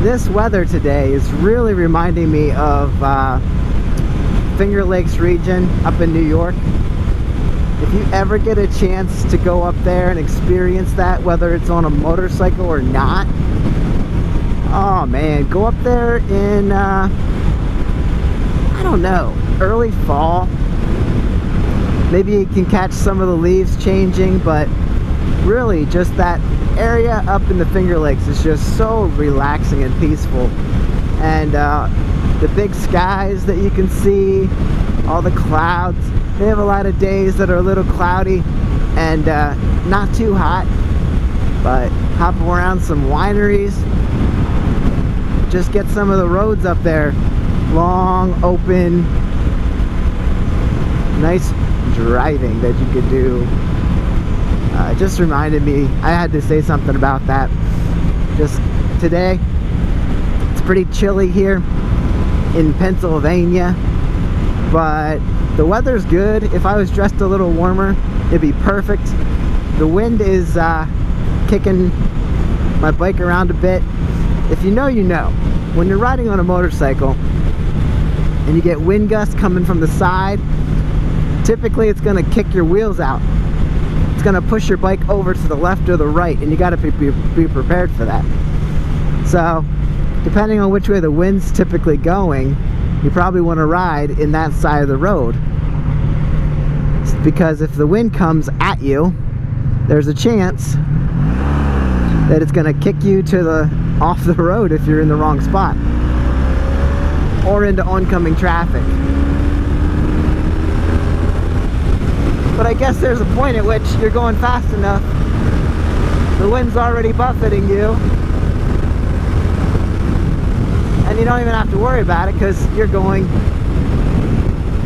This weather today is really reminding me of Finger Lakes region up in New York. If you ever get a chance to go up there and experience that, whether it's on a motorcycle or not, oh man, go up there in I don't know, early fall. Maybe you can catch some of the leaves changing, but really just that area up in the Finger Lakes is just so relaxing and peaceful. And the big skies that you can see, all the clouds. They have a lot of days that are a little cloudy and not too hot, but hop around some wineries. Just get some of the roads up there. Long, open, nice driving that you could do. It just reminded me, I had to say something about that. Just today, it's pretty chilly here in Pennsylvania, but the weather's good. If I was dressed a little warmer, it'd be perfect. The wind is kicking my bike around a bit. If you know, you know. When you're riding on a motorcycle and you get wind gusts coming from the side, typically it's going to kick your wheels out. It's going to push your bike over to the left or the right, and you got to be prepared for that. So depending on which way the wind's typically going, you probably want to ride in that side of the road, because if the wind comes at you, there's a chance that it's going to kick you to the off the road if you're in the wrong spot or into oncoming traffic. But I guess there's a point at which you're going fast enough, the wind's already buffeting you, and you don't even have to worry about it because you're going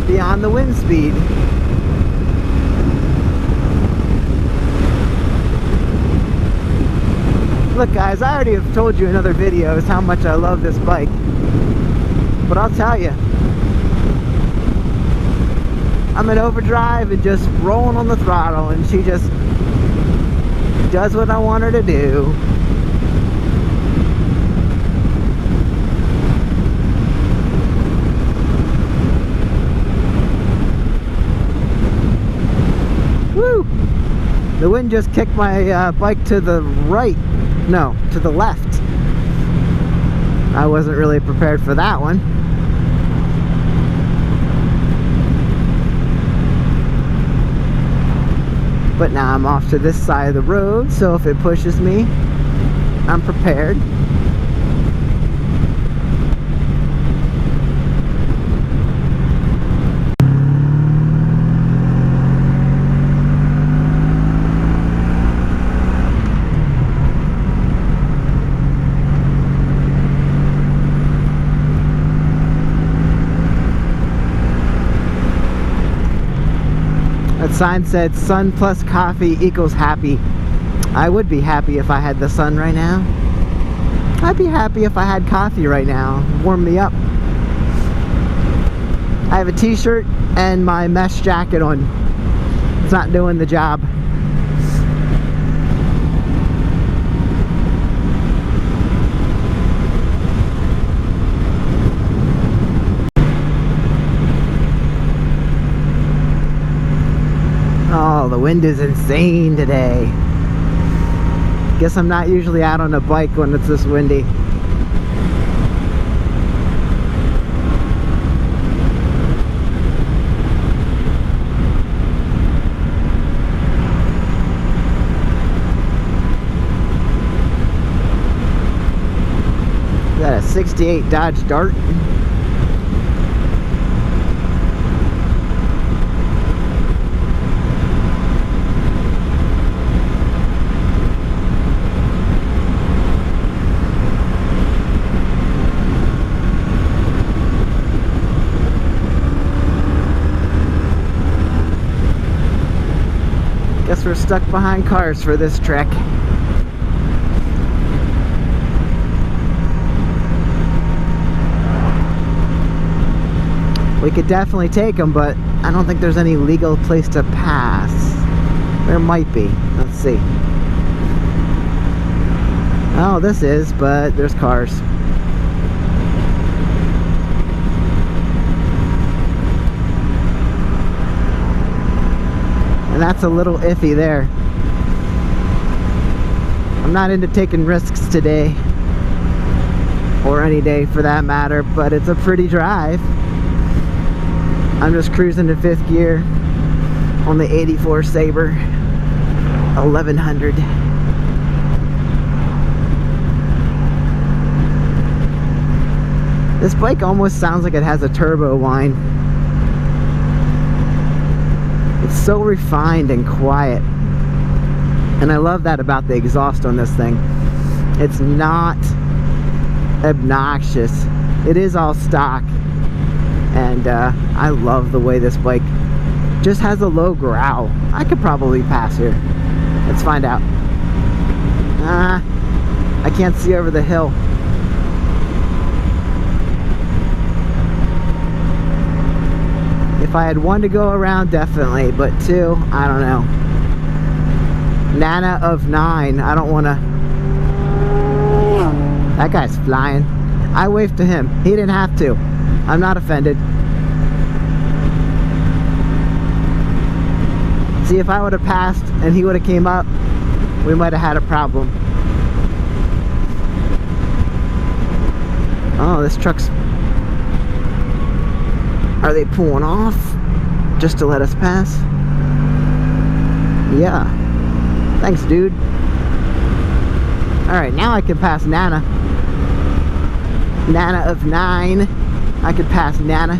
beyond the wind speed. Look guys, I already have told you in other videos how much I love this bike, but I'll tell you, I'm in overdrive and just rolling on the throttle, and she just does what I want her to do. Woo! The wind just kicked my bike to the right. No, to the left. I wasn't really prepared for that one. But now I'm off to this side of the road, so if it pushes me, I'm prepared. Sign said sun plus coffee equals happy. I would be happy if I had the sun right now. I'd be happy if I had coffee right now. Warm me up. I have a t-shirt and my mesh jacket on. It's not doing the job. Oh, the wind is insane today. Guess I'm not usually out on a bike when it's this windy. Is that a 68 Dodge Dart? Guess we're stuck behind cars for this trek. We could definitely take them, but I don't think there's any legal place to pass. There might be. Let's see. Oh, this is, but there's cars. And that's a little iffy there. I'm not into taking risks today, or any day for that matter, but it's a pretty drive. I'm just cruising to 5th gear on the 84 Sabre 1100. This bike almost sounds like it has a turbo whine. It's so refined and quiet. And I love that about the exhaust on this thing. It's not obnoxious. It is all stock. And I love the way this bike just has a low growl. I could probably pass here. Let's find out. I can't see over the hill. If I had one to go around, definitely, but two, I don't know. Nanna of 9, I don't want to. That guy's flying. I waved to him. He didn't have to. I'm not offended. See, if I would have passed and he would have came up, we might have had a problem. Oh, this truck's... Are they pulling off just to let us pass? Yeah. Thanks, dude. Alright, now I can pass Nanna. Nanna of 9. I could pass Nanna.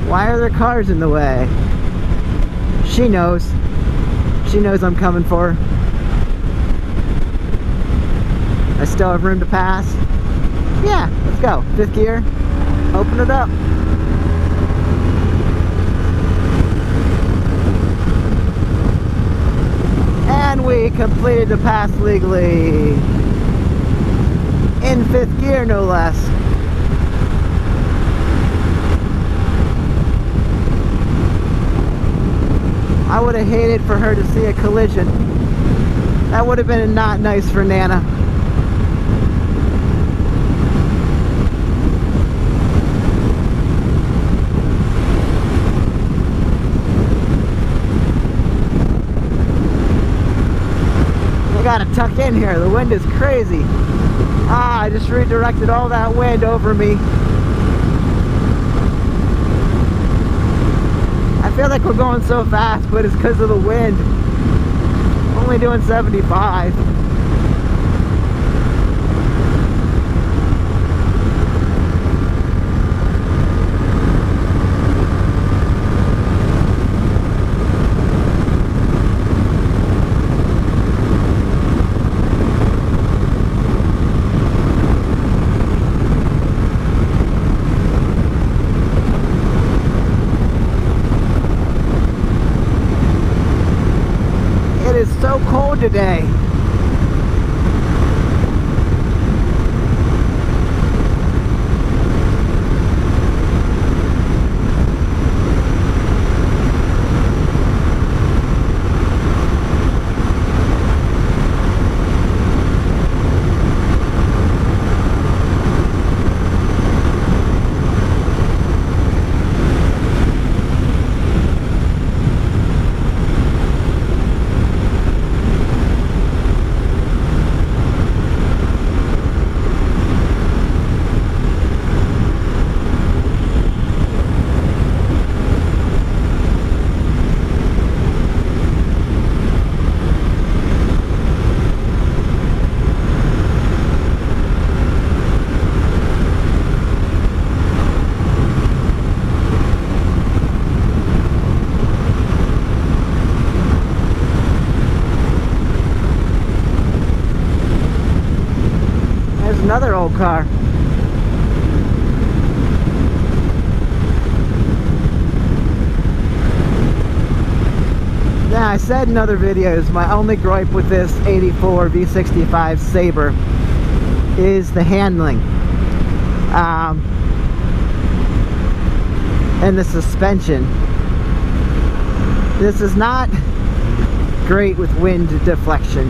Why are there cars in the way? She knows. She knows I'm coming for her. I still have room to pass. Yeah, let's go. 5th gear. Open it up. And we completed the pass legally. In 5th gear, no less. I would have hated for her to see a collision. That would have been not nice for Nanna. I gotta tuck in here. The wind is crazy. I just redirected all that wind over me. I feel like we're going so fast, but it's because of the wind. Only doing 75. So cold today. Another old car. Yeah, I said in other videos, my only gripe with this 84 V65 Sabre is the handling. and the suspension. This is not great with wind deflection.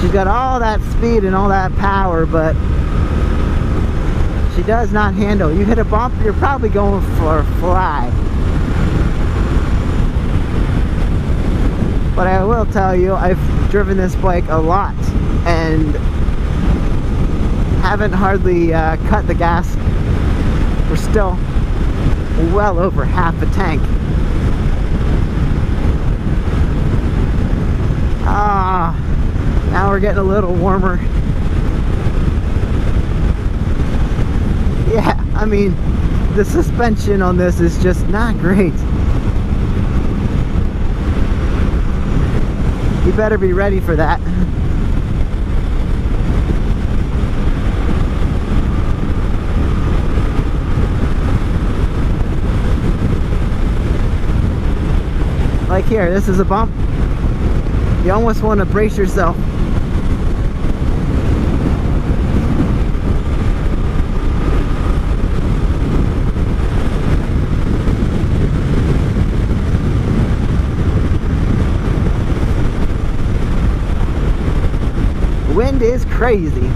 She's got all that speed and all that power, but she does not handle. You hit a bump, you're probably going for a fly. But I will tell you, I've driven this bike a lot and haven't hardly cut the gas. We're still well over half a tank. Now we're getting a little warmer. Yeah, I mean, the suspension on this is just not great. You better be ready for that. Like here, this is a bump. You almost want to brace yourself. Wind is crazy.